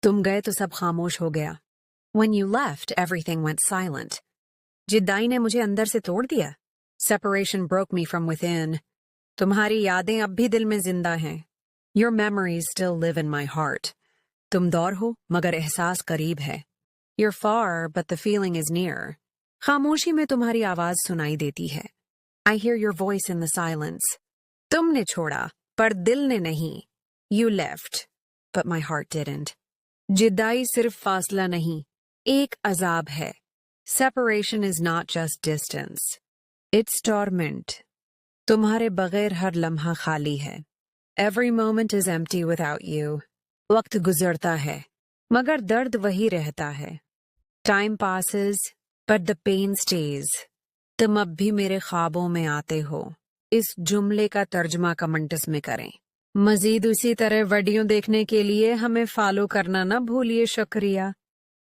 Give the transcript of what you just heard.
तुम गए तो सब खामोश हो गया. When you left, everything went silent. जिद्दाई ने मुझे अंदर से तोड़ दिया. Separation broke me from within. तुम्हारी यादें अब भी दिल में जिंदा हैं. Your memories still live in my heart. तुम दूर हो मगर एहसास करीब है. You're far, but the feeling is near. खामोशी में तुम्हारी आवाज सुनाई देती है. I hear your voice in the silence. तुमने छोड़ा, पर दिल ने नहीं. You left, but my heart didn't. जिद्दाई सिर्फ फासला नहीं, एक अजाब है. Separation is not just distance. It's torment. तुम्हारे बगैर हर लम्हा खाली है. Every moment is empty without you. वक्त गुजरता है, मगर दर्द वही रहता है. Time passes, but the pain stays. तुम अब भी मेरे ख्वाबों में आते हो. इस जुमले का तर्जुमा कमेंट्स में करें. मजीद उसी तरह वीडियो देखने के लिए हमें फॉलो करना ना भूलिए. शुक्रिया.